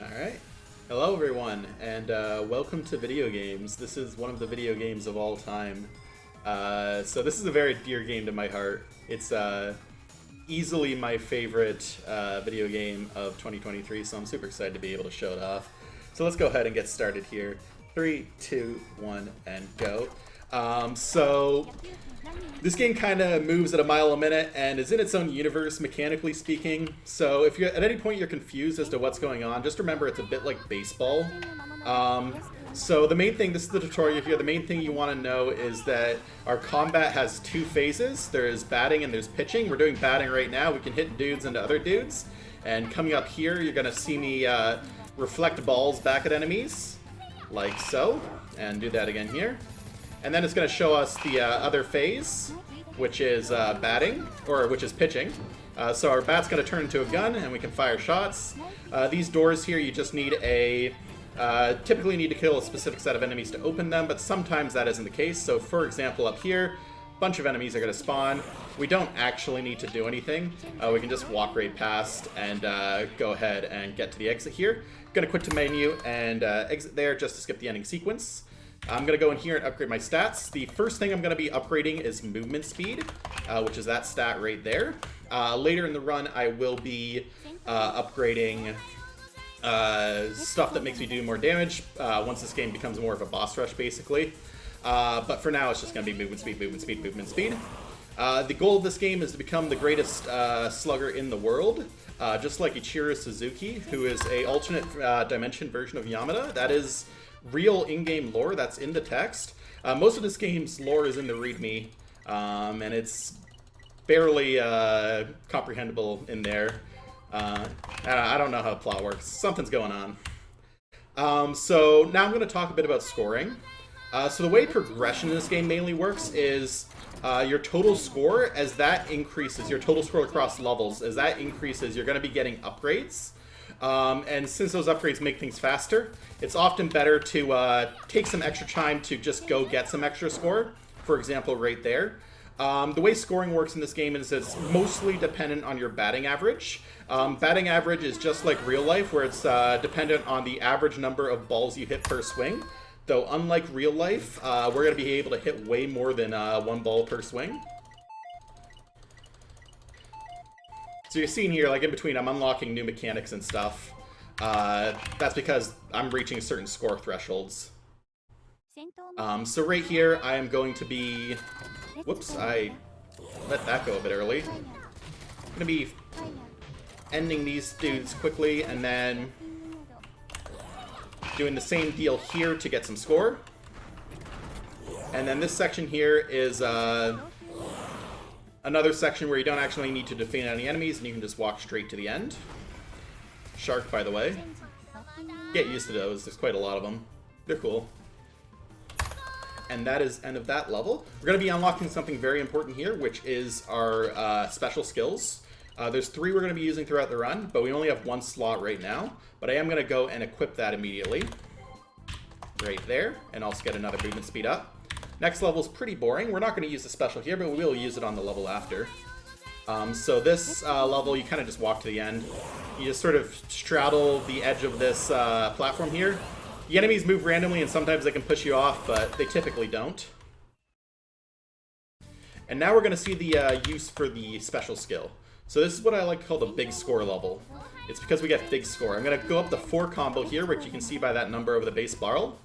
Alright. Hello everyone, and welcome to video games. This is one of the video games of all time. So this is a very dear game to my heart. It's easily my favorite video game of 2023, so I'm super excited to be able to show it off. So let's go ahead and get started here. 3, 2, 1, and go. So this game kind of moves at a mile a minute and is in its own universe, mechanically speaking. So if you're at any point you're confused as to what's going on, just remember it's a bit like baseball. So the main thing, this is the tutorial here, the main thing you want to know is that our combat has two phases. There's batting and there's pitching. We're doing batting right now. We can hit dudes into other dudes. And coming up here, you're going to see me reflect balls back at enemies, like so. And do that again here. And then it's going to show us the other phase, which is batting, or which is pitching. So our bat's going to turn into a gun, and we can fire shots. These doors here, you just need a... typically need to kill a specific set of enemies to open them, but sometimes that isn't the case. So for example, up here, a bunch of enemies are going to spawn. We don't actually need to do anything. We can just walk right past and go ahead and get to the exit here. Going to quit to menu and exit there just to skip the ending sequence. I'm going to go in here and upgrade my stats. The first thing I'm going to be upgrading is movement speed, which is that stat right there. Later in the run, I will be upgrading stuff that makes me do more damage once this game becomes more of a boss rush, basically. But for now, it's just going to be movement speed, movement speed, movement speed. The goal of this game is to become the greatest slugger in the world, just like Ichiro Suzuki, who is a alternate dimension version of Yamada. That is real in-game lore that's in the text. Most of this game's lore is in the README, and it's barely comprehensible in there. I don't know how the plot works. Something's going on. So now I'm going to talk a bit about scoring. So the way progression in this game mainly works is your total score, as that increases, your total score across levels, as that increases, you're going to be getting upgrades. And since those upgrades make things faster, it's often better to take some extra time to just go get some extra score. For example, right there. The way scoring works in this game is it's mostly dependent on your batting average. Batting average is just like real life, where it's dependent on the average number of balls you hit per swing. Though unlike real life, we're going to be able to hit way more than one ball per swing. So you're seeing here, like in between, I'm unlocking new mechanics and stuff. That's because I'm reaching certain score thresholds. So right here, I am going to be... Whoops, I let that go a bit early. I'm going to be ending these dudes quickly, and then doing the same deal here to get some score. And then this section here is another section where you don't actually need to defeat any enemies, and you can just walk straight to the end. Shark, by the way. Get used to those, there's quite a lot of them. They're cool. And that is end of that level. We're going to be unlocking something very important here, which is our special skills. There's 3 we're going to be using throughout the run, but we only have 1 slot right now. But I am going to go and equip that immediately. Right there, and also get another movement speed up. Next level is pretty boring. We're not going to use the special here, but we will use it on the level after. So this level, you kind of just walk to the end. You just sort of straddle the edge of this platform here. The enemies move randomly, and sometimes they can push you off, but they typically don't. And now we're going to see the use for the special skill. So this is what I like to call the big score level. It's because we get big score. I'm going to go up the 4 combo here, which you can see by that number over the base barrel.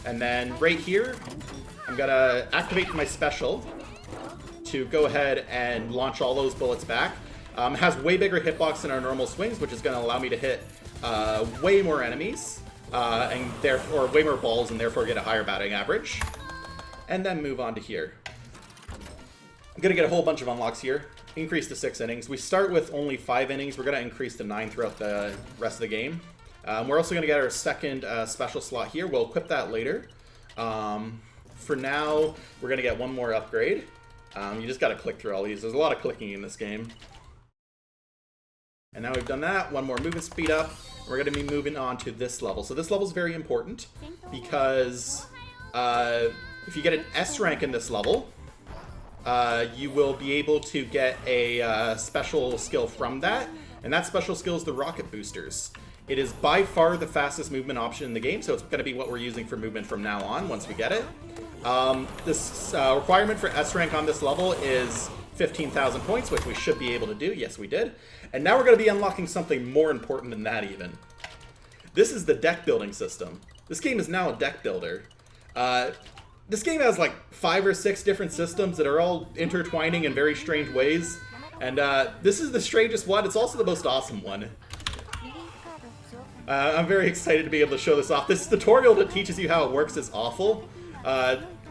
And then right here, I'm going to activate my special to go ahead and launch all those bullets back. It has way bigger hitbox than our normal swings, which is going to allow me to hit way more enemies. And therefore way more balls, and therefore get a higher batting average. And then move on to here. I'm going to get a whole bunch of unlocks here. Increase to 6 innings. We start with only 5 innings. We're going to increase to 9 throughout the rest of the game. We're also going to get our second special slot here. We'll equip that later. For now, we're going to get one more upgrade. You just got to click through all these. There's a lot of clicking in this game. And now we've done that. One more movement speed up. We're going to be moving on to this level. So this level is very important because if you get an S rank in this level, you will be able to get a special skill from that. And that special skill is the rocket boosters. It is by far the fastest movement option in the game, so it's going to be what we're using for movement from now on once we get it. This requirement for S rank on this level is 15,000 points, which we should be able to do. Yes, we did. And now we're going to be unlocking something more important than that even. This is the deck building system. This game is now a deck builder. This game has like 5 or 6 different systems that are all intertwining in very strange ways. And this is the strangest one. It's also the most awesome one. I'm very excited to be able to show this off. This tutorial that teaches you how it works is awful.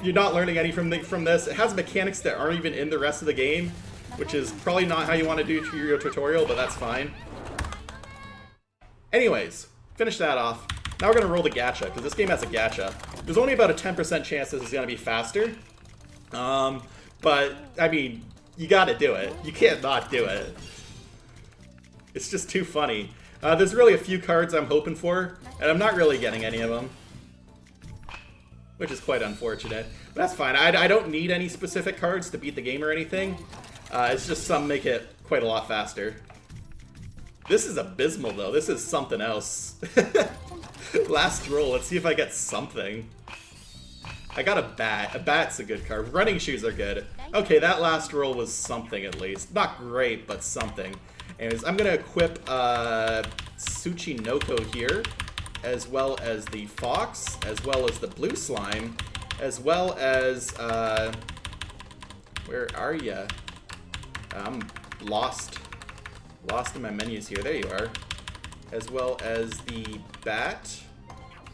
You're not learning anything from this. It has mechanics that aren't even in the rest of the game, which is probably not how you want to do your tutorial, but that's fine. Anyways, finish that off. Now we're going to roll the gacha, because this game has a gacha. There's only about a 10% chance this is going to be faster. But, I mean, you got to do it. You can't not do it. It's just too funny. There's really a few cards I'm hoping for, and I'm not really getting any of them. Which is quite unfortunate. But that's fine. I don't need any specific cards to beat the game or anything. It's just some make it quite a lot faster. This is abysmal, though. This is something else. Last roll. Let's see if I get something. I got a bat. A bat's a good card. Running shoes are good. Okay, that last roll was something at least. Not great, but something. Anyways, I'm going to equip Tsuchinoko here, as well as the fox, as well as the blue slime, as well as, where are ya? I'm lost in my menus here. There you are. As well as the bat,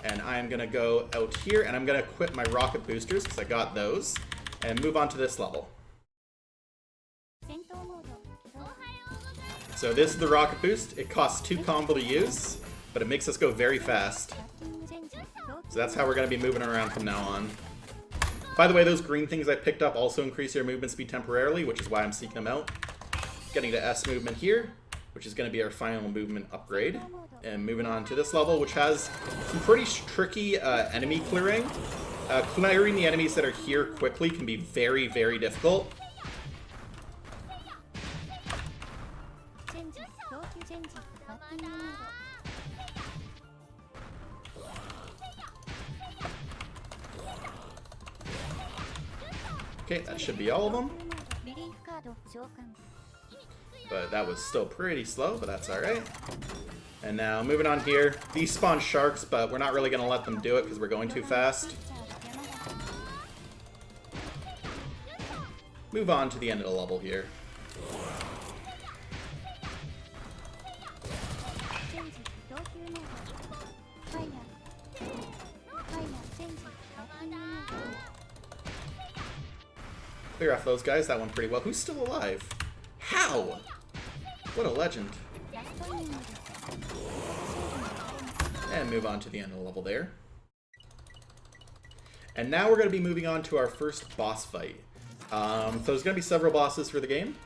and I'm going to go out here, and I'm going to equip my rocket boosters, because I got those, and move on to this level. So this is the rocket boost. It costs 2 combo to use, but it makes us go very fast. So that's how we're going to be moving around from now on. By the way, those green things I picked up also increase your movement speed temporarily, which is why I'm seeking them out. Getting to S movement here, which is going to be our final movement upgrade. And moving on to this level, which has some pretty tricky enemy clearing. Clearing the enemies that are here quickly can be very, very difficult. Okay, that should be all of them. But that was still pretty slow, but that's alright. And now, moving on here. These spawn sharks, but we're not really going to let them do it because we're going too fast. Move on to the end of the level here. Clear off those guys. That went pretty well. Who's still alive? How? What a legend. And move on to the end of the level there. And now we're going to be moving on to our first boss fight. So there's going to be several bosses for the game.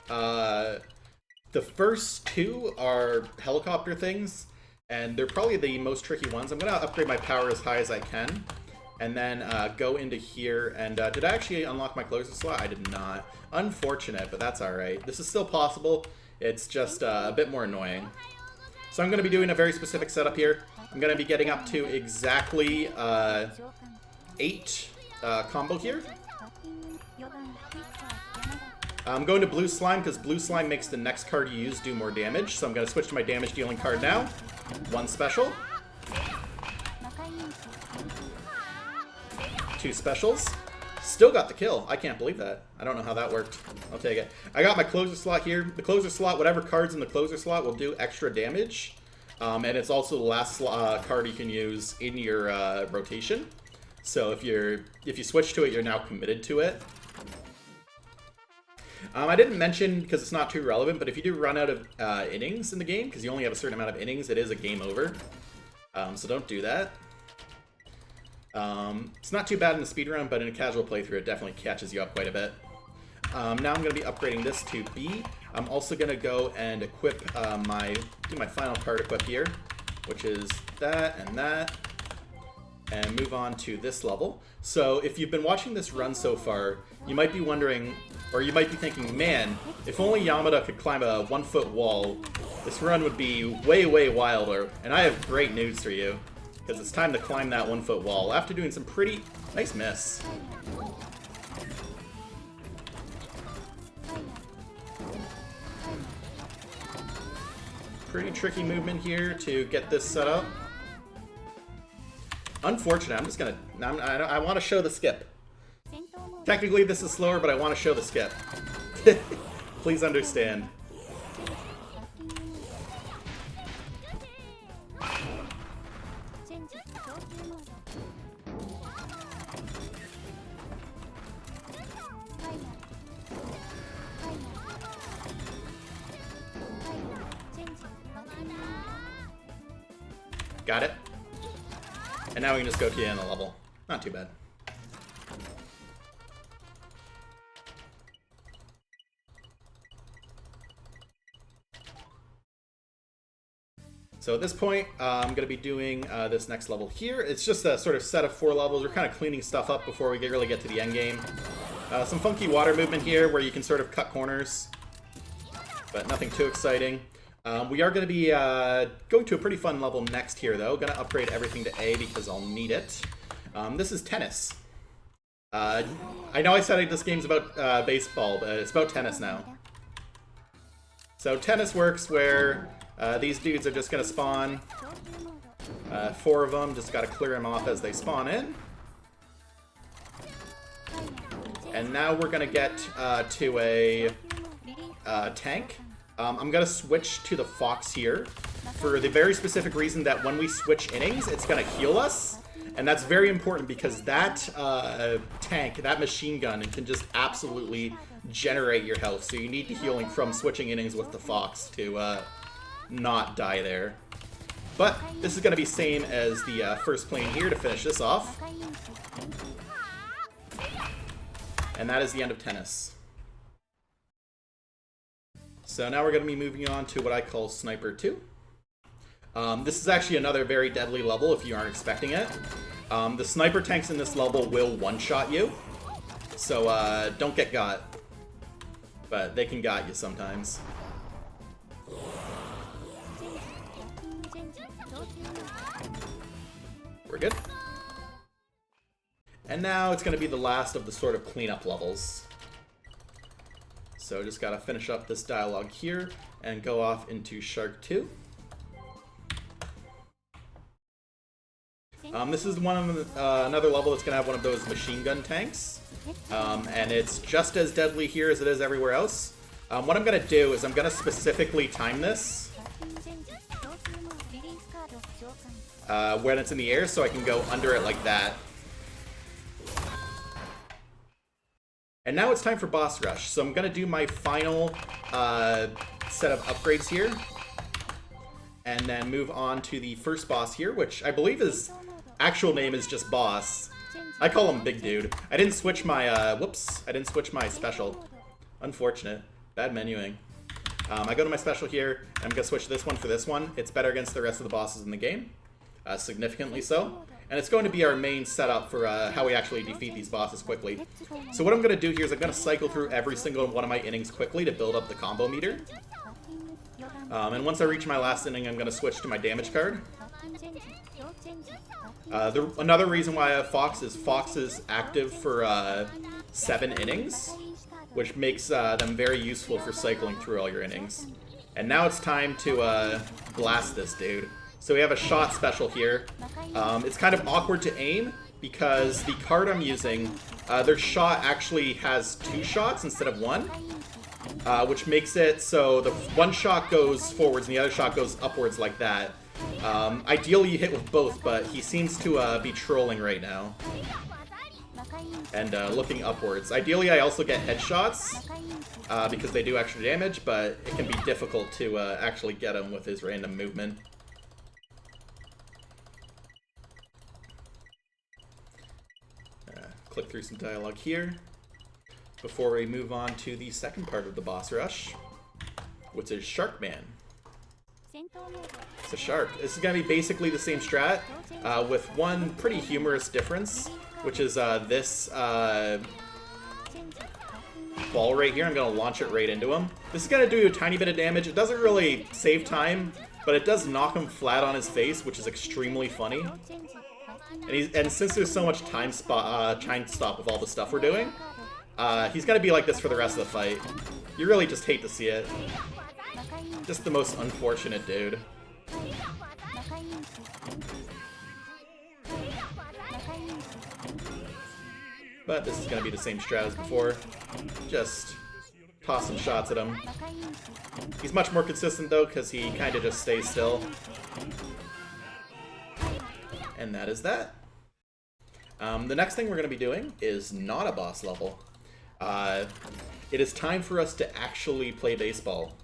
The first 2 are helicopter things, and they're probably the most tricky ones. I'm going to upgrade my power as high as I can. And then go into here, and did I actually unlock my closer slot? I did not. Unfortunate, but that's alright. This is still possible, it's just a bit more annoying. So I'm going to be doing a very specific setup here. I'm going to be getting up to exactly 8 combo here. I'm going to blue slime, because blue slime makes the next card you use do more damage, so I'm going to switch to my damage dealing card now. 1 special. 2 specials. Still got the kill. I can't believe that. I don't know how that worked. I'll take it. I got my closer slot here. The closer slot, whatever card's in the closer slot will do extra damage. And it's also the last card you can use in your rotation. So if you switch to it, you're now committed to it. I didn't mention, because it's not too relevant, but if you do run out of innings in the game, because you only have a certain amount of innings, it is a game over. So don't do that. It's not too bad in the speedrun, but in a casual playthrough, it definitely catches you up quite a bit. Now I'm going to be upgrading this to B. I'm also going to go and equip do my final card equip here, which is that, and move on to this level. So if you've been watching this run so far, you might be wondering, Or you might be thinking, man, if only Yamada could climb a 1-foot wall, this run would be way, way wilder. And I have great news for you, because it's time to climb that 1-foot wall after doing some pretty nice miss. Pretty tricky movement here to get this set up. Unfortunate, I'm just gonna, I want to show the skip. Technically this is slower, but I want to show the skip. Please understand. Got it. And now we can just go to the end of the level. Not too bad. So at this point, I'm going to be doing this next level here. It's just a sort of set of 4 levels. We're kind of cleaning stuff up before we really get to the end game. Some funky water movement here where you can sort of cut corners, but nothing too exciting. We are going to be going to a pretty fun level next here, though. Going to upgrade everything to A because I'll need it. This is tennis. I know I said this game's about baseball, but it's about tennis now. So tennis works where these dudes are just going to spawn. 4 of them, just got to clear them off as they spawn in. And now we're going to get to a tank. I'm going to switch to the Fox here for the very specific reason that when we switch innings, it's going to heal us. And that's very important because that tank, that machine gun, it can just absolutely generate your health. So you need the healing from switching innings with the Fox to not die there. But this is going to be same as the first plane here to finish this off. And that is the end of tennis. So now we're going to be moving on to what I call Sniper 2. This is actually another very deadly level if you aren't expecting it. The sniper tanks in this level will one-shot you, so don't get got. But they can got you sometimes. We're good. And now it's going to be the last of the sort of cleanup levels. So just gotta finish up this dialogue here and go off into Shark 2. This is one of another level that's gonna have one of those machine gun tanks, and it's just as deadly here as it is everywhere else. What I'm gonna do is I'm gonna specifically time this when it's in the air, so I can go under it like that. And now it's time for boss rush. So I'm gonna do my final set of upgrades here, and then move on to the first boss here, which I believe his actual name is just boss. I call him Big Dude. I didn't switch my whoops. I didn't switch my special. Unfortunate. Bad menuing. I go to my special here, and I'm gonna switch this one for this one. It's better against the rest of the bosses in the game, significantly so. And it's going to be our main setup for how we actually defeat these bosses quickly. So what I'm going to do here is I'm going to cycle through every single one of my innings quickly to build up the combo meter. And once I reach my last inning, I'm going to switch to my damage card. Another reason why I have Fox is active for 7 innings, which makes them very useful for cycling through all your innings. And now it's time to blast this dude. So we have a shot special here. It's kind of awkward to aim because the card I'm using, their shot actually has 2 shots instead of 1, which makes it so the one shot goes forwards and the other shot goes upwards like that. Ideally you hit with both, but he seems to be trolling right now and looking upwards. Ideally I also get headshots because they do extra damage, but it can be difficult to actually get him with his random movement. Click through some dialogue here before we move on to the second part of the boss rush, which is Shark Man. It's a shark. This is going to be basically the same strat with one pretty humorous difference, which is this ball right here. I'm going to launch it right into him. This is going to do a tiny bit of damage. It doesn't really save time, but it does knock him flat on his face, which is extremely funny. And since there's so much time stop with all the stuff we're doing, he's going to be like this for the rest of the fight. You really just hate to see it. Just the most unfortunate dude. But this is going to be the same strat as before. Just toss some shots at him. He's much more consistent though, because he kind of just stays still. And that is that. The next thing we're going to be doing is not a boss level. It is time for us to actually play baseball.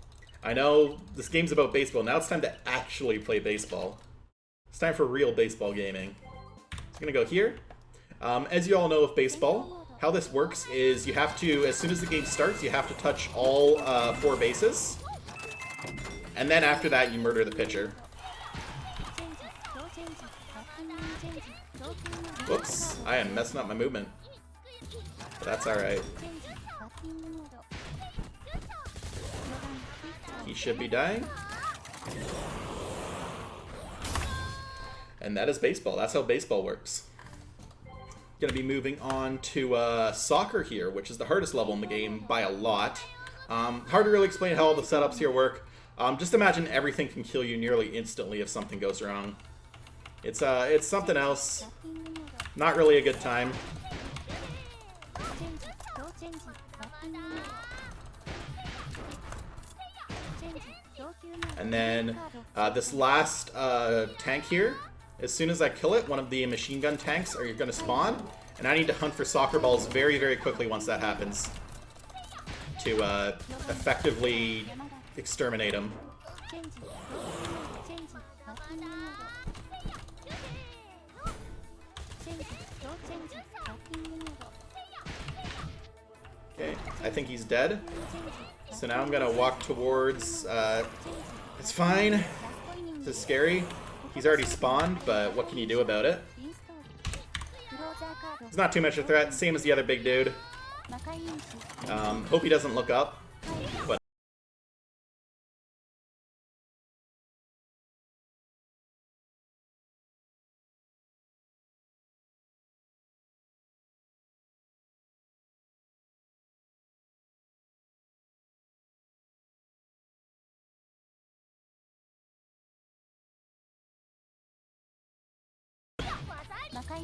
I know this game's about baseball. Now it's time to actually play baseball. It's time for real baseball gaming. I'm going to go here. As you all know with baseball, how this works is you have to, as soon as the game starts, you have to touch all 4 bases. And then after that, you murder the pitcher. Whoops, I am messing up my movement. But that's alright. He should be dying. And that is baseball. That's how baseball works. Going to be moving on to soccer here, which is the hardest level in the game by a lot. Hard to really explain how all the setups here work. Just imagine everything can kill you nearly instantly if something goes wrong. It's something else. Not really a good time. And then this last tank here, as soon as I kill it, one of the machine gun tanks are going to spawn, and I need to hunt for soccer balls very, very quickly once that happens to effectively exterminate them. Okay, I think he's dead. So now I'm going to walk towards... it's fine. This is scary. He's already spawned, but what can you do about it? It's not too much of a threat, same as the other big dude. Hope he doesn't look up, but...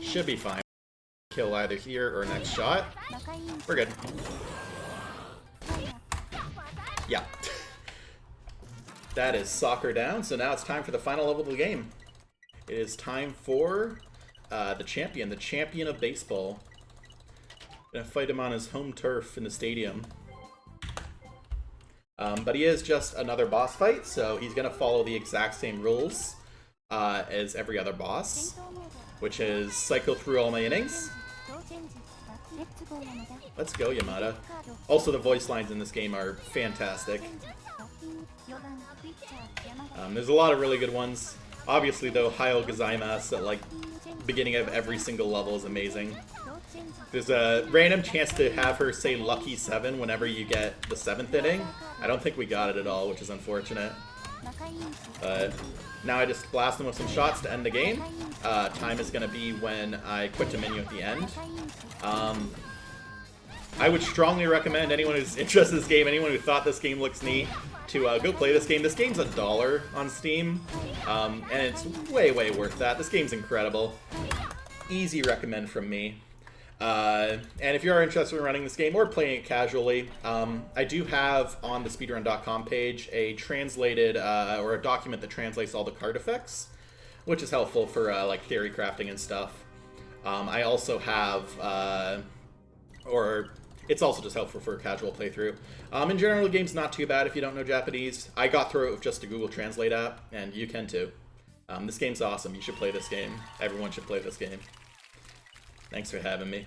should be fine. Kill either here or next shot. We're good. Yeah. That is soccer down, so now it's time for the final level of the game. It is time for the champion of baseball. Gonna fight him on his home turf in the stadium. But he is just another boss fight, so he's gonna follow the exact same rules as every other boss, which is cycle through all my innings. Let's go, Yamada. Also, the voice lines in this game are fantastic. There's a lot of really good ones. Obviously, though, Hayo Gozaimasu at, like, beginning of every single level is amazing. There's a random chance to have her say Lucky 7 whenever you get the 7th inning. I don't think we got it at all, which is unfortunate. But now I just blast them with some shots to end the game. Time is going to be when I quit to menu at the end. I would strongly recommend anyone who's interested in this game, anyone who thought this game looks neat, to go play this game. This game's $1 on Steam, and it's way, way worth that. This game's incredible. Easy recommend from me. And if you are interested in running this game or playing it casually, I do have on the speedrun.com page a translated, or a document that translates all the card effects, which is helpful for like theory crafting and stuff. I also have, or it's also just helpful for a casual playthrough. In general, the game's not too bad if you don't know Japanese. I got through it with just a Google Translate app, and you can too. This game's awesome. You should play this game. Everyone should play this game. Thanks for having me.